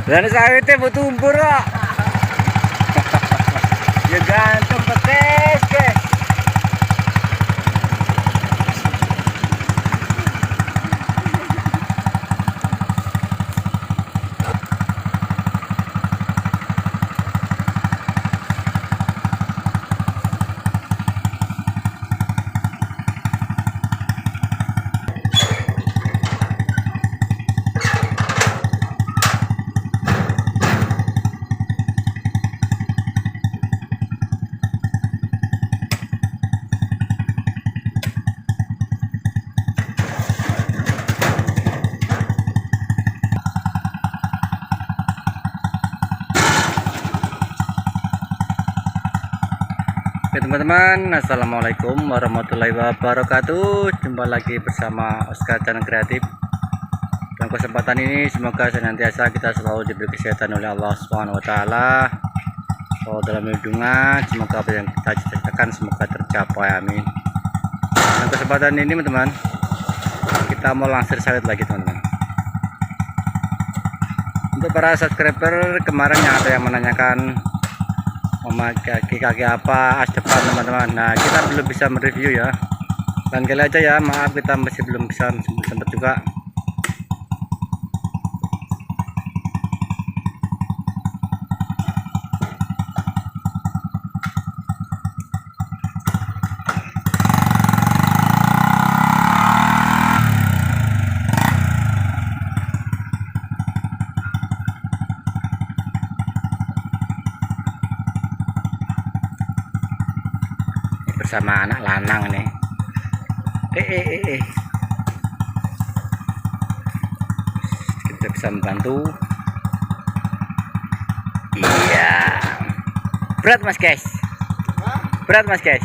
Dan sawitnya butuh umpur kok. Ya gantung petes ke. Oke teman-teman, assalamualaikum warahmatullahi wabarakatuh. Jumpa lagi bersama Oscar Channel Kreatif. Dalam kesempatan ini semoga senantiasa kita selalu diberi kesehatan oleh Allah Subhanahu Wa Taala. Selalu dalam lindungan, semoga apa yang kita cita-citakan semoga tercapai, amin. Dalam kesempatan ini teman-teman, kita mau langsir sawit lagi teman-teman. Untuk para subscriber kemarin yang ada yang menanyakan memakai kaki apa as depan teman-teman. Nah kita belum bisa mereview ya, dan kali aja ya, maaf kita masih belum bisa sempat juga. Bersama anak lanang nih. Kita bisa membantu. Iya. Berat mas guys. Berat mas guys.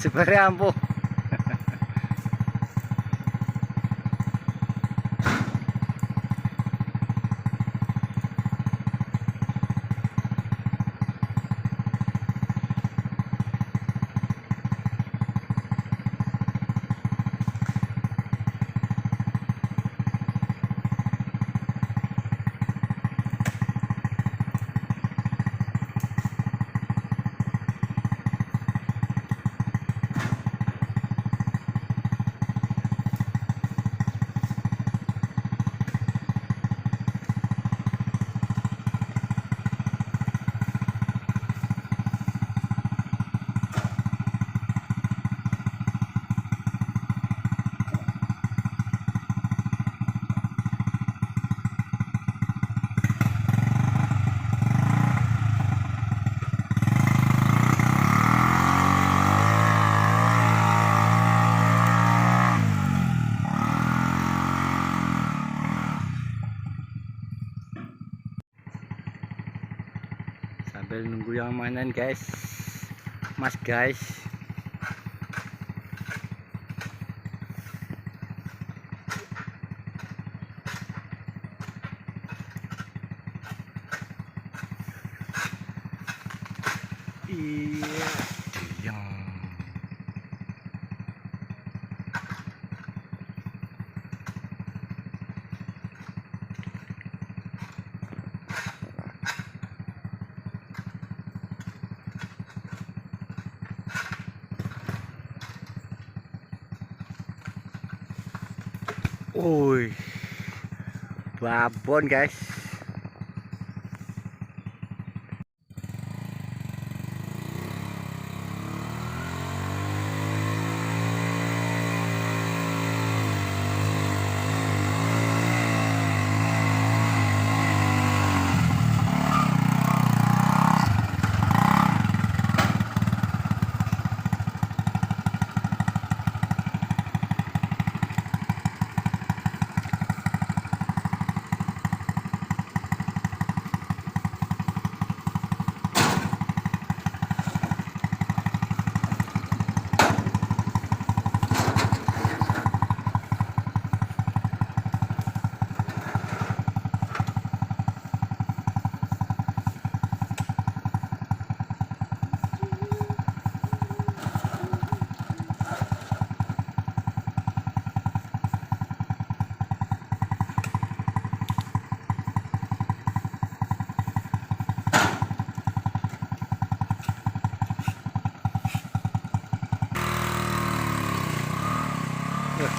Sebenarnya ampuh. sambil nunggu yang mainan guys, mas guys. Iya, yang woi, babon guys.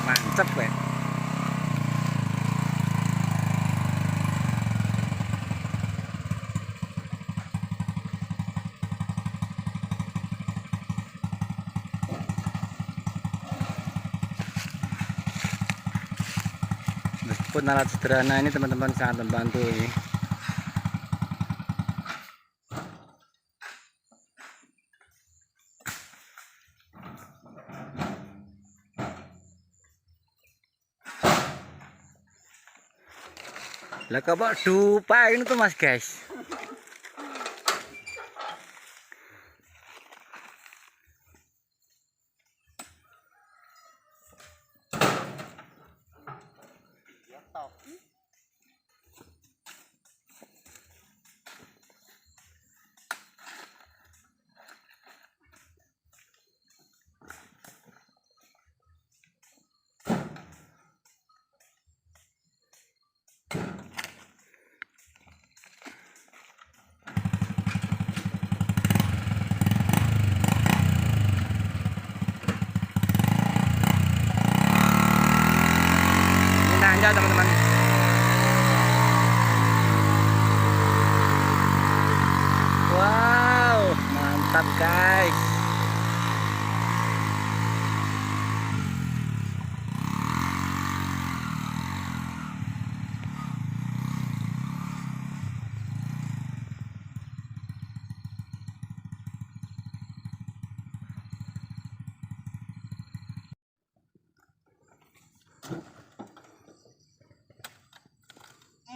Mantap ya. Meskipun alat sederhana ini teman-teman sangat membantu ini. Lah kok dupa ini tuh mas guys. Nanjak teman-teman. Wow, mantap guys.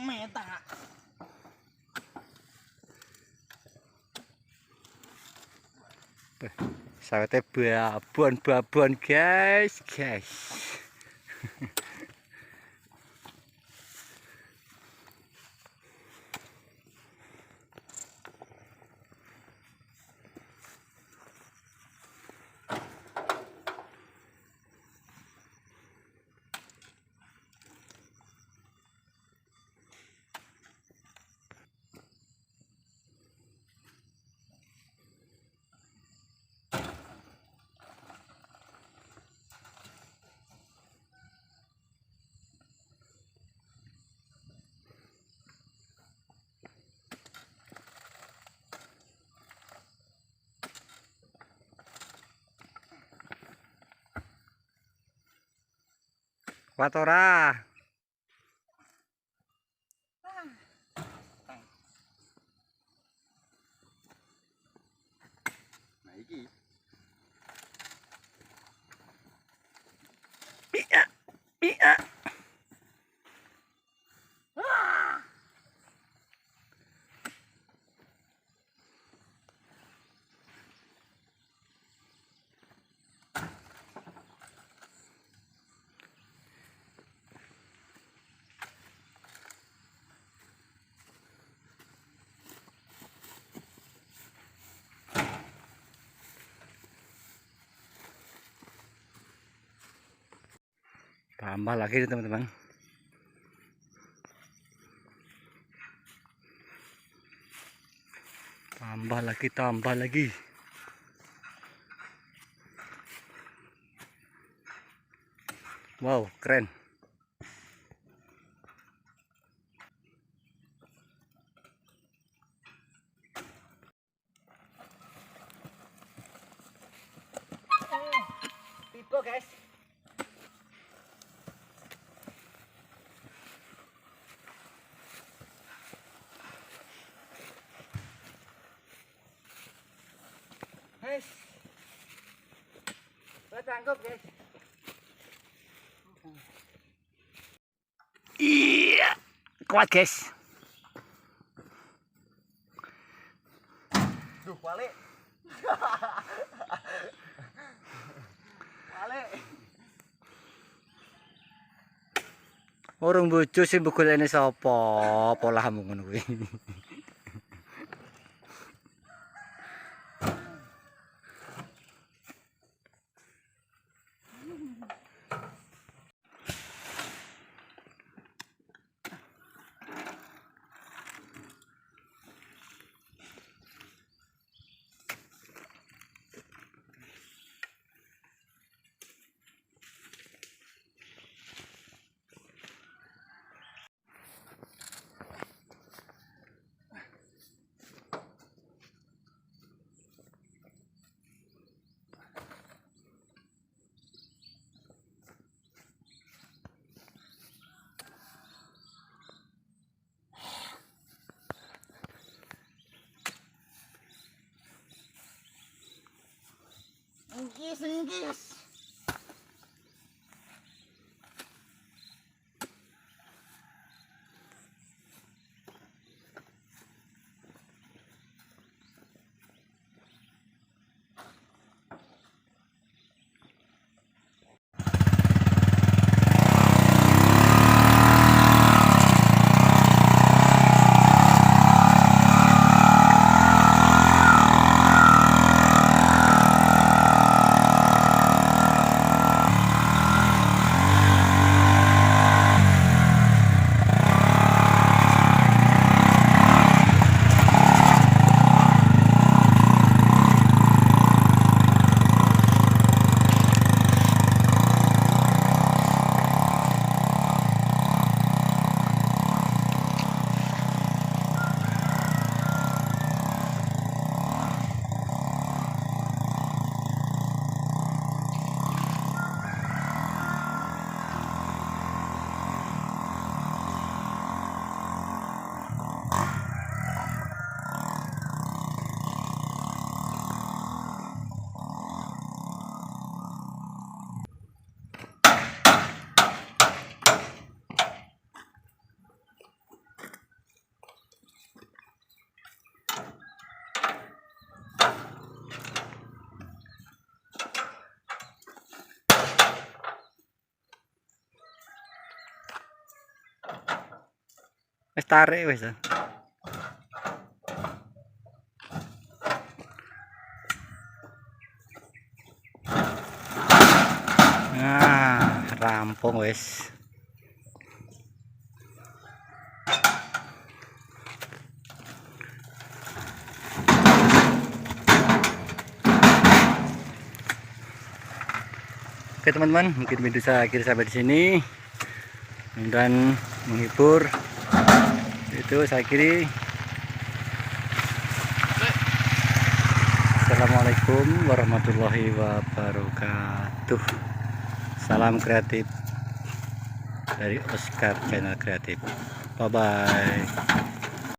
Meta. Sawetnya babon guys. Watora. Nah iki. Iya, iya. Tambah lagi teman-teman. Tambah lagi. Wow, keren. Tipe guys. Guys, udah tangkap guys. Iya, kuat guys. Duh, balik. Balik. Orang bojo sing begolene sapa? Polahmu ngono kuwi. Enggis. Wis tarik wis. Nah, rampung wis. Oke teman-teman, mungkin video saya akhir sampai di sini. Dan menghibur. Itu saya akhiri. Assalamualaikum warahmatullahi wabarakatuh. Salam kreatif dari Oscar Channel Kreatif. Bye bye.